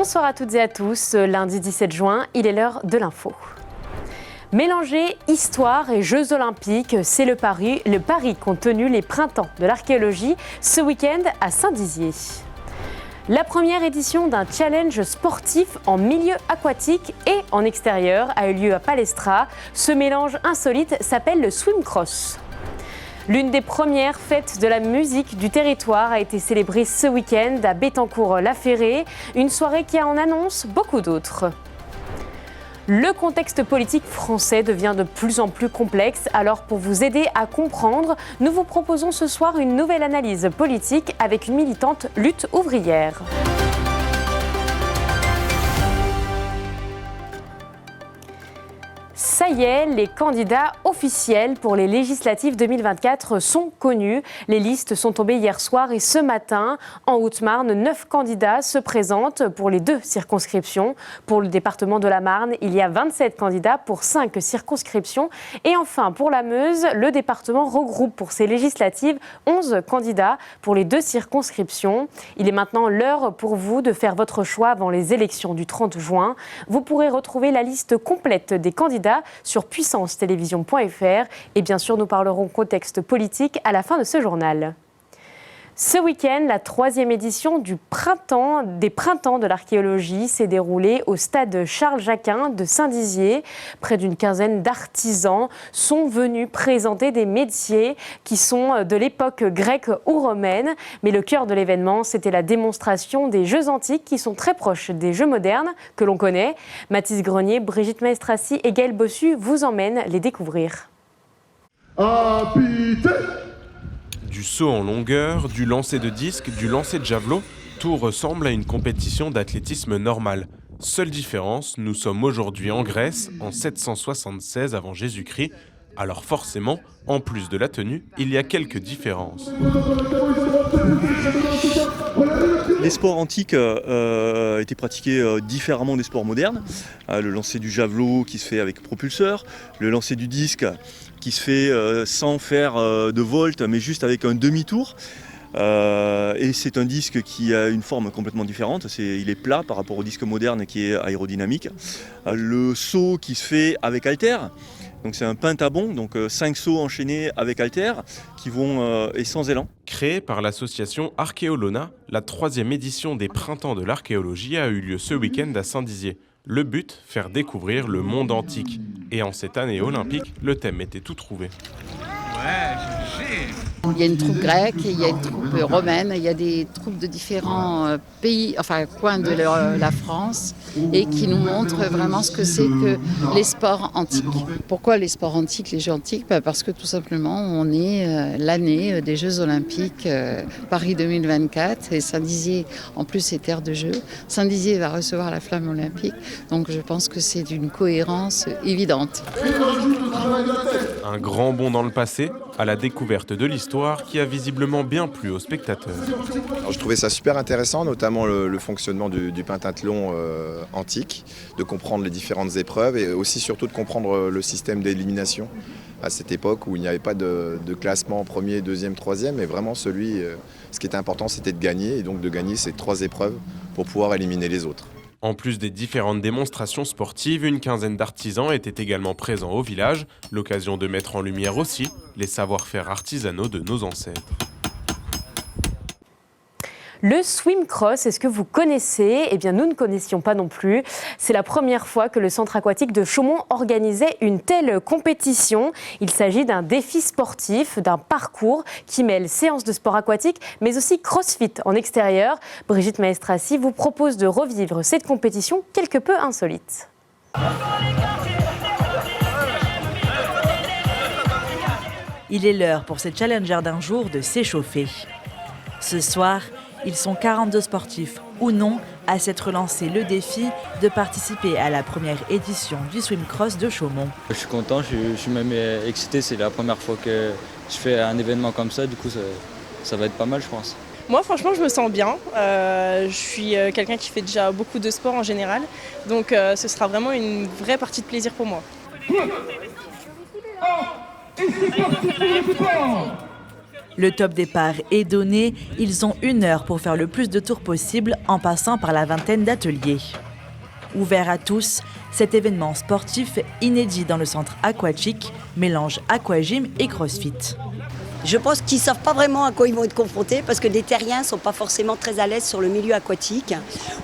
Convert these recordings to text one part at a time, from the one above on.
Bonsoir à toutes et à tous, lundi 17 juin, il est l'heure de l'info. Mélanger histoire et Jeux Olympiques, c'est le pari qu'ont tenu les printemps de l'archéologie ce week-end à Saint-Dizier. La première édition d'un challenge sportif en milieu aquatique et en extérieur a eu lieu à Palestra. Ce mélange insolite s'appelle le swim cross. L'une des premières fêtes de la musique du territoire a été célébrée ce week-end à Bettencourt-la-Ferrée, une soirée qui en annonce beaucoup d'autres. Le contexte politique français devient de plus en plus complexe, alors pour vous aider à comprendre, nous vous proposons ce soir une nouvelle analyse politique avec une militante lutte ouvrière. Ça y est, les candidats officiels pour les législatives 2024 sont connus. Les listes sont tombées hier soir et ce matin, en Haute-Marne, 9 candidats se présentent pour les 2 circonscriptions. Pour le département de la Marne, il y a 27 candidats pour 5 circonscriptions. Et enfin, pour la Meuse, le département regroupe pour ces législatives 11 candidats pour les 2 circonscriptions. Il est maintenant l'heure pour vous de faire votre choix avant les élections du 30 juin. Vous pourrez retrouver la liste complète des candidats sur puissancetélévision.fr et bien sûr nous parlerons contexte politique à la fin de ce journal. Ce week-end, la 3e édition des printemps de l'archéologie s'est déroulée au stade Charles-Jaquin de Saint-Dizier. Près d'une quinzaine d'artisans sont venus présenter des métiers qui sont de l'époque grecque ou romaine. Mais le cœur de l'événement, c'était la démonstration des jeux antiques qui sont très proches des jeux modernes que l'on connaît. Mathis Grenier, Brigitte Maestrassi et Gaël Bossu vous emmènent les découvrir. Habité. Du saut en longueur, du lancer de disque, du lancer de javelot, tout ressemble à une compétition d'athlétisme normale. Seule différence, nous sommes aujourd'hui en Grèce, en 776 avant Jésus-Christ. Alors forcément, en plus de la tenue, il y a quelques différences. Les sports antiques étaient pratiqués différemment des sports modernes. Le lancer du javelot qui se fait avec propulseur, le lancer du disque qui se fait sans faire de volte mais juste avec un demi-tour. Et c'est un disque qui a une forme complètement différente, il est plat par rapport au disque moderne qui est aérodynamique. Le saut qui se fait avec haltère, donc c'est un pentabond, donc 5 sauts enchaînés avec haltère qui vont et sans élan. Créée par l'association Archéolona, la 3e édition des Printemps de l'archéologie a eu lieu ce week-end à Saint-Dizier. Le but, faire découvrir le monde antique. Et en cette année olympique, le thème était tout trouvé. Il y a une troupe grecque, il y a une troupe romaine, il y a des troupes de différents pays, enfin coins de la France, et qui nous montrent vraiment ce que c'est que les sports antiques. Pourquoi les sports antiques, les jeux antiques ? Parce que tout simplement, on est l'année des Jeux Olympiques Paris 2024, et Saint-Dizier, en plus, est terre de jeu. Saint-Dizier va recevoir la flamme olympique, donc je pense que c'est d'une cohérence évidente. Un grand bond dans le passé, à la découverte de l'histoire qui a visiblement bien plu aux spectateurs. Alors, je trouvais ça super intéressant, notamment le fonctionnement du pentathlon antique, de comprendre les différentes épreuves et aussi surtout de comprendre le système d'élimination à cette époque où il n'y avait pas de classement premier, deuxième, troisième, mais vraiment ce qui était important c'était de gagner et donc de gagner ces 3 épreuves pour pouvoir éliminer les autres. En plus des différentes démonstrations sportives, une quinzaine d'artisans étaient également présents au village, l'occasion de mettre en lumière aussi les savoir-faire artisanaux de nos ancêtres. Le swim cross, est-ce que vous connaissez ? Eh bien, nous ne connaissions pas non plus. C'est la première fois que le centre aquatique de Chaumont organisait une telle compétition. Il s'agit d'un défi sportif, d'un parcours qui mêle séances de sport aquatique, mais aussi crossfit en extérieur. Brigitte Maestrassi vous propose de revivre cette compétition quelque peu insolite. Il est l'heure pour ces challengers d'un jour de s'échauffer. Ce soir, ils sont 42 sportifs ou non à s'être lancé le défi de participer à la première édition du swim cross de Chaumont. Je suis content, je suis même excité, c'est la première fois que je fais un événement comme ça, du coup ça va être pas mal je pense. Moi franchement je me sens bien, je suis quelqu'un qui fait déjà beaucoup de sport en général, donc ce sera vraiment une vraie partie de plaisir pour moi. Le top départ est donné, ils ont 1 heure pour faire le plus de tours possible en passant par la vingtaine d'ateliers. Ouvert à tous, cet événement sportif inédit dans le centre aquatique mélange aquagym et crossfit. Je pense qu'ils ne savent pas vraiment à quoi ils vont être confrontés parce que des terriens ne sont pas forcément très à l'aise sur le milieu aquatique.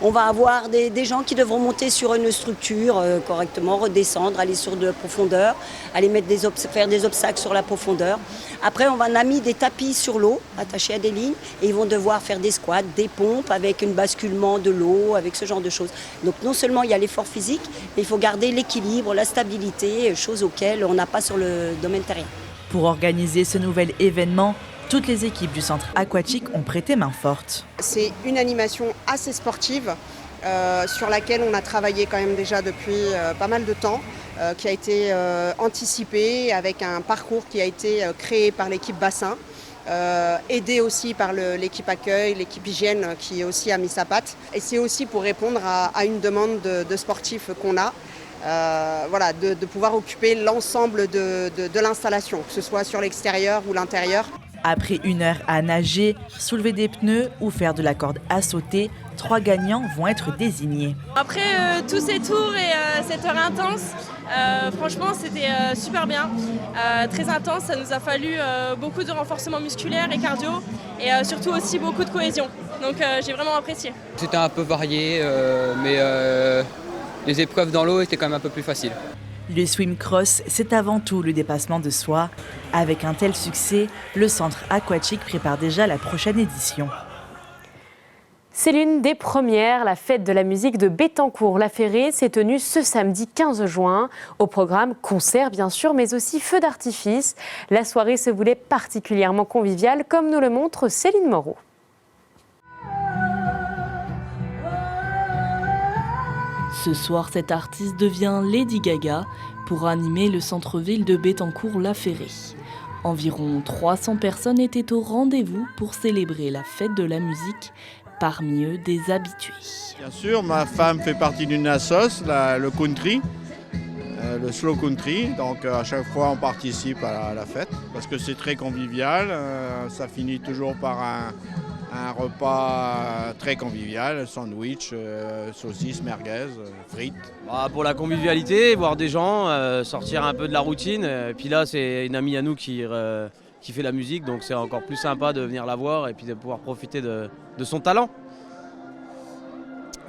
On va avoir des gens qui devront monter sur une structure correctement, redescendre, aller sur de la profondeur, aller faire des obstacles sur la profondeur. Après, on a mis des tapis sur l'eau attachés à des lignes et ils vont devoir faire des squats, des pompes avec un basculement de l'eau, avec ce genre de choses. Donc non seulement il y a l'effort physique, mais il faut garder l'équilibre, la stabilité, choses auxquelles on n'a pas sur le domaine terrien. Pour organiser ce nouvel événement, toutes les équipes du centre aquatique ont prêté main forte. C'est une animation assez sportive sur laquelle on a travaillé quand même déjà depuis pas mal de temps, qui a été anticipée avec un parcours qui a été créé par l'équipe bassin, aidé aussi par l'équipe accueil, l'équipe hygiène qui aussi a mis sa patte. Et c'est aussi pour répondre à une demande de sportifs qu'on a. De pouvoir occuper l'ensemble de l'installation, que ce soit sur l'extérieur ou l'intérieur. Après 1 heure à nager, soulever des pneus ou faire de la corde à sauter, 3 gagnants vont être désignés. Après tous ces tours et cette heure intense, franchement c'était super bien, très intense. Ça nous a fallu beaucoup de renforcement musculaire et cardio et surtout aussi beaucoup de cohésion. Donc j'ai vraiment apprécié. C'était un peu varié, mais les épreuves dans l'eau étaient quand même un peu plus faciles. Le swim cross, c'est avant tout le dépassement de soi. Avec un tel succès, le centre aquatique prépare déjà la prochaine édition. C'est l'une des premières. La fête de la musique de Bettencourt-la-Ferrée s'est tenue ce samedi 15 juin. Au programme, concert bien sûr, mais aussi feux d'artifice. La soirée se voulait particulièrement conviviale, comme nous le montre Céline Moreau. Ce soir, cette artiste devient Lady Gaga pour animer le centre-ville de Bettencourt-la-Ferrée. Environ 300 personnes étaient au rendez-vous pour célébrer la fête de la musique, parmi eux des habitués. Bien sûr, ma femme fait partie d'une assoce, le country, le slow country, donc à chaque fois on participe à la fête parce que c'est très convivial, ça finit toujours par un repas très convivial, sandwich, saucisses, merguez, frites. Pour la convivialité, voir des gens, sortir un peu de la routine. Et puis là, c'est une amie à nous qui fait la musique, donc c'est encore plus sympa de venir la voir et puis de pouvoir profiter de son talent.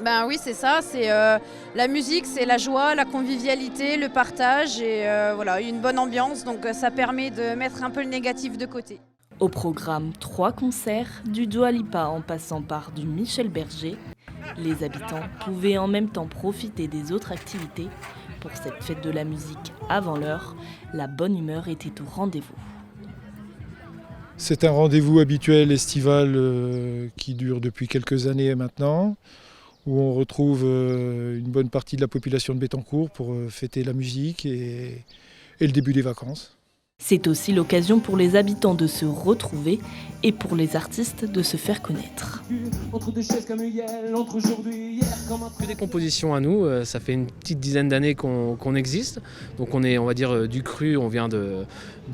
Ben oui, c'est ça, c'est la musique, c'est la joie, la convivialité, le partage et une bonne ambiance, donc ça permet de mettre un peu le négatif de côté. Au programme, 3 concerts, du Dua Lipa en passant par du Michel Berger. Les habitants pouvaient en même temps profiter des autres activités. Pour cette fête de la musique avant l'heure, la bonne humeur était au rendez-vous. C'est un rendez-vous habituel estival qui dure depuis quelques années maintenant, où on retrouve une bonne partie de la population de Bettencourt pour fêter la musique et le début des vacances. C'est aussi l'occasion pour les habitants de se retrouver et pour les artistes de se faire connaître. Que des compositions à nous, ça fait une petite dizaine d'années qu'on existe. Donc on est, on va dire, du cru, on vient de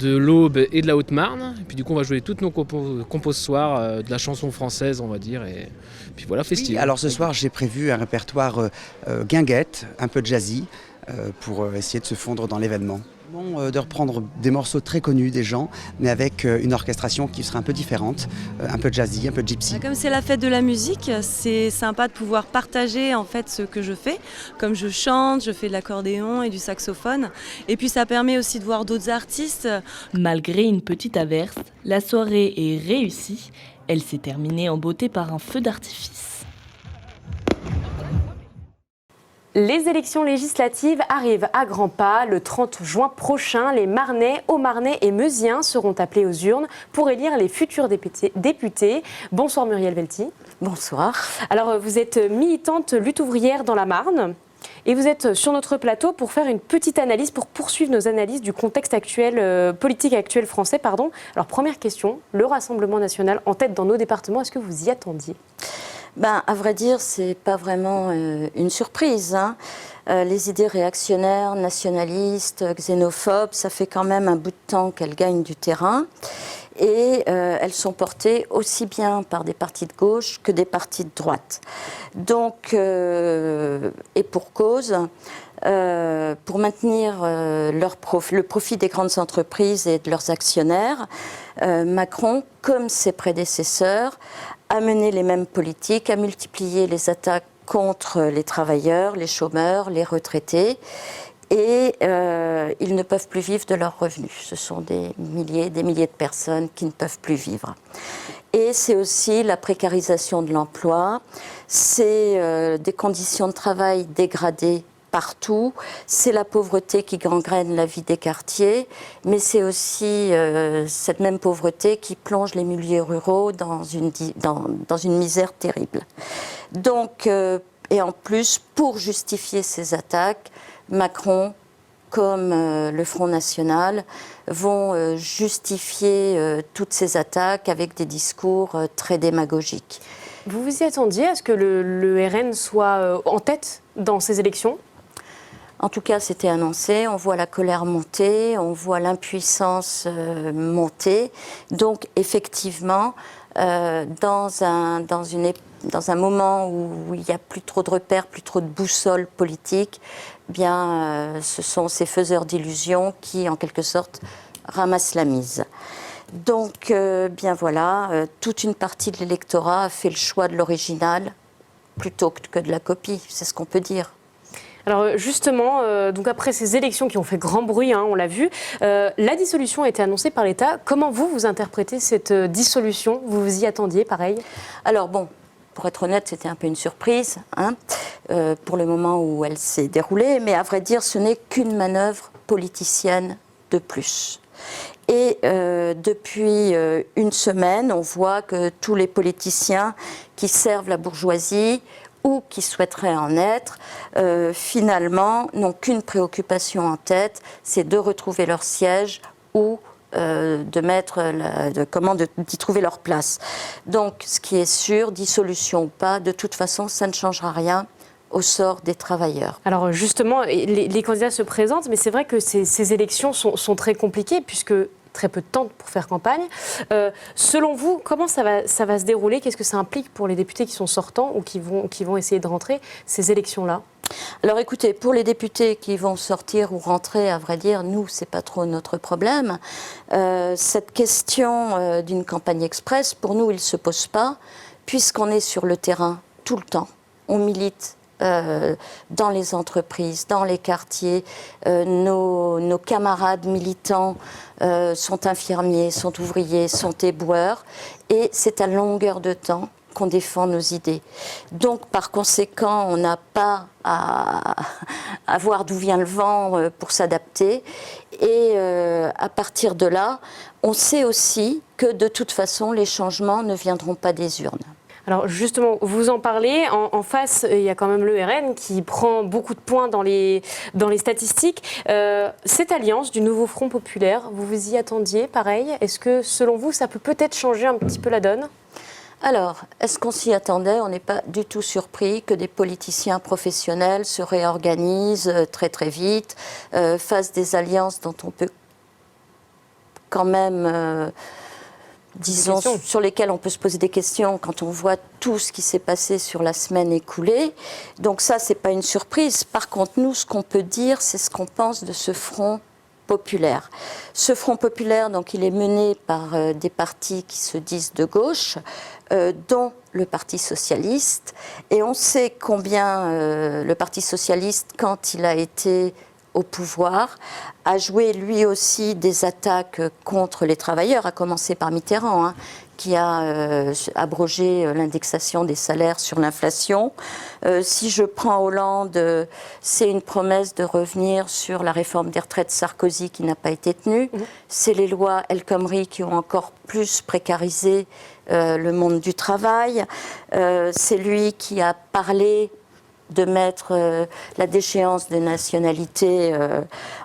l'Aube et de la Haute-Marne. Et puis du coup on va jouer toutes nos compos ce soir, de la chanson française on va dire. Et puis voilà, festival. Oui, alors ce soir j'ai prévu un répertoire guinguette, un peu jazzy, pour essayer de se fondre dans l'événement. De reprendre des morceaux très connus des gens, mais avec une orchestration qui sera un peu différente, un peu jazzy, un peu gypsy. Comme c'est la fête de la musique, c'est sympa de pouvoir partager en fait ce que je fais. Comme je chante, je fais de l'accordéon et du saxophone. Et puis ça permet aussi de voir d'autres artistes. Malgré une petite averse, la soirée est réussie. Elle s'est terminée en beauté par un feu d'artifice. Les élections législatives arrivent à grands pas. Le 30 juin prochain, les Marnais, Haut-Marnais et Meusiens seront appelés aux urnes pour élire les futurs députés. Bonsoir Muriel Velti. Bonsoir. Alors vous êtes militante lutte ouvrière dans la Marne et vous êtes sur notre plateau pour faire une petite analyse, pour poursuivre nos analyses du contexte actuel, politique actuel français. Alors première question, le Rassemblement national en tête dans nos départements, est-ce que vous y attendiez ? À vrai dire, c'est pas vraiment une surprise. Les idées réactionnaires, nationalistes, xénophobes, ça fait quand même un bout de temps qu'elles gagnent du terrain. et elles sont portées aussi bien par des partis de gauche que des partis de droite. Donc, et pour cause, pour maintenir le profit des grandes entreprises et de leurs actionnaires, Macron, comme ses prédécesseurs, a mené les mêmes politiques, a multiplié les attaques contre les travailleurs, les chômeurs, les retraités, et ils ne peuvent plus vivre de leurs revenus. Ce sont des milliers de personnes qui ne peuvent plus vivre. Et c'est aussi la précarisation de l'emploi, c'est des conditions de travail dégradées partout, c'est la pauvreté qui gangrène la vie des quartiers, mais c'est aussi cette même pauvreté qui plonge les milieux ruraux dans une misère terrible. Donc, et en plus, pour justifier ces attaques, Macron, comme le Front National, vont justifier toutes ces attaques avec des discours très démagogiques. Vous vous y attendiez à ce que le RN soit en tête dans ces élections ? En tout cas, c'était annoncé, on voit la colère monter, on voit l'impuissance monter. Donc, effectivement, dans un moment où il n'y a plus trop de repères, plus trop de boussole politique, bien, ce sont ces faiseurs d'illusions qui, en quelque sorte, ramassent la mise. Donc, bien voilà, toute une partie de l'électorat a fait le choix de l'original plutôt que de la copie, c'est ce qu'on peut dire. Alors justement, donc après ces élections qui ont fait grand bruit, on l'a vu, la dissolution a été annoncée par l'État. Comment vous interprétez cette dissolution ? Vous vous y attendiez, pareil ? Alors bon, pour être honnête, c'était un peu une surprise pour le moment où elle s'est déroulée, mais à vrai dire, ce n'est qu'une manœuvre politicienne de plus. Et depuis une semaine, on voit que tous les politiciens qui servent la bourgeoisie ou qui souhaiteraient en être, finalement, n'ont qu'une préoccupation en tête, c'est de retrouver leur siège ou d'y trouver leur place. Donc, ce qui est sûr, dissolution ou pas, de toute façon, ça ne changera rien au sort des travailleurs. Alors justement, les candidats se présentent, mais c'est vrai que ces élections sont très compliquées, puisque très peu de temps pour faire campagne. Selon vous, comment ça va se dérouler ? Qu'est-ce que ça implique pour les députés qui sont sortants ou qui vont essayer de rentrer, ces élections-là ? Alors écoutez, pour les députés qui vont sortir ou rentrer, à vrai dire, nous, c'est pas trop notre problème. Cette question d'une campagne express, pour nous, il ne se pose pas, puisqu'on est sur le terrain tout le temps. On milite dans les entreprises, dans les quartiers. Nos camarades militants sont infirmiers, sont ouvriers, sont éboueurs. Et c'est à longueur de temps qu'on défend nos idées. Donc, par conséquent, on n'a pas à voir d'où vient le vent pour s'adapter. Et à partir de là, on sait aussi que de toute façon, les changements ne viendront pas des urnes. Alors justement, vous en parlez, en face, il y a quand même le RN qui prend beaucoup de points dans les statistiques. Cette alliance du nouveau Front populaire, vous vous y attendiez, pareil ? Est-ce que, selon vous, ça peut peut-être changer un petit peu la donne ? Alors, est-ce qu'on s'y attendait ? On n'est pas du tout surpris que des politiciens professionnels se réorganisent très très vite, fassent des alliances dont on peut quand même... disons, sur lesquels on peut se poser des questions quand on voit tout ce qui s'est passé sur la semaine écoulée. Donc ça, c'est pas une surprise. Par contre, nous, ce qu'on peut dire, c'est ce qu'on pense de ce Front populaire. Ce Front populaire, donc, il est mené par des partis qui se disent de gauche, dont le Parti socialiste. Et on sait combien le Parti socialiste, quand il a été au pouvoir, a joué lui aussi des attaques contre les travailleurs, à commencer par Mitterrand, qui a abrogé l'indexation des salaires sur l'inflation. Si je prends Hollande, c'est une promesse de revenir sur la réforme des retraites Sarkozy qui n'a pas été tenue. C'est les lois El Khomri qui ont encore plus précarisé le monde du travail. C'est lui qui a parlé de mettre la déchéance de nationalité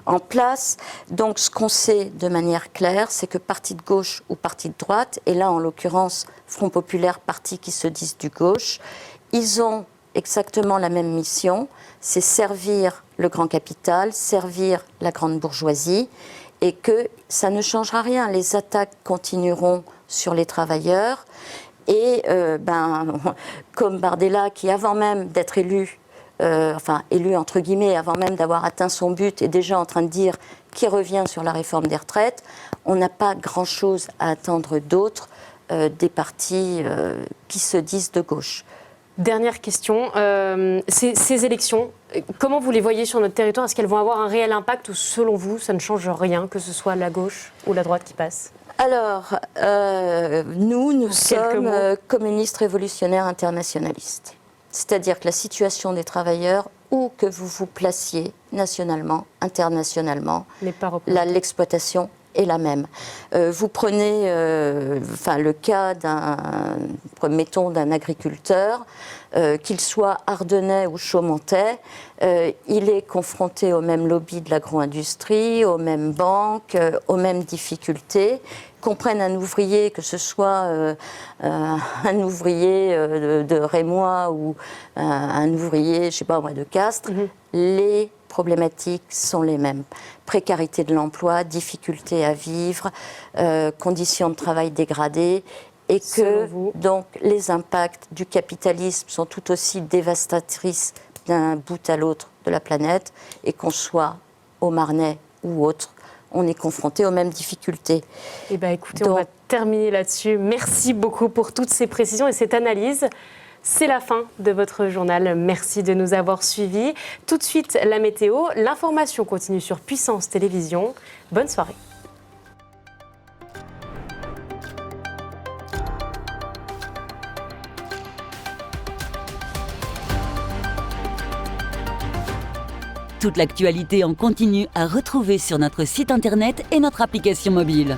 en place. Donc ce qu'on sait de manière claire, c'est que parti de gauche ou parti de droite, et là en l'occurrence Front populaire, parti qui se disent du gauche, ils ont exactement la même mission, c'est servir le grand capital, servir la grande bourgeoisie, et que ça ne changera rien. Les attaques continueront sur les travailleurs et comme Bardella qui avant même d'être élu, élu entre guillemets, avant même d'avoir atteint son but, est déjà en train de dire qu'il revient sur la réforme des retraites, on n'a pas grand-chose à attendre d'autre des partis qui se disent de gauche. Dernière question, ces élections, comment vous les voyez sur notre territoire? Est-ce qu'elles vont avoir un réel impact ou selon vous, ça ne change rien, que ce soit la gauche ou la droite qui passe? Alors, nous sommes communistes révolutionnaires internationalistes. C'est-à-dire que la situation des travailleurs, où que vous vous placiez nationalement, internationalement, l'exploitation est la même. Vous prenez le cas d'un agriculteur, qu'il soit ardennais ou chaumontais, il est confronté au même lobby de l'agro-industrie, aux mêmes banques, aux mêmes difficultés. Qu'on prenne un ouvrier, que ce soit un ouvrier de Rémois ou un ouvrier, je sais pas moi, de Castres, les problématiques sont les mêmes. Précarité de l'emploi, difficulté à vivre, conditions de travail dégradées, et que donc les impacts du capitalisme sont tout aussi dévastatrices d'un bout à l'autre de la planète, et qu'on soit au Marnais ou autre, on est confronté aux mêmes difficultés. Eh bien, écoutez, on va terminer là-dessus. Merci beaucoup pour toutes ces précisions et cette analyse. C'est la fin de votre journal. Merci de nous avoir suivis. Tout de suite, la météo. L'information continue sur Puissance Télévision. Bonne soirée. Toute l'actualité en continu à retrouver sur notre site internet et notre application mobile.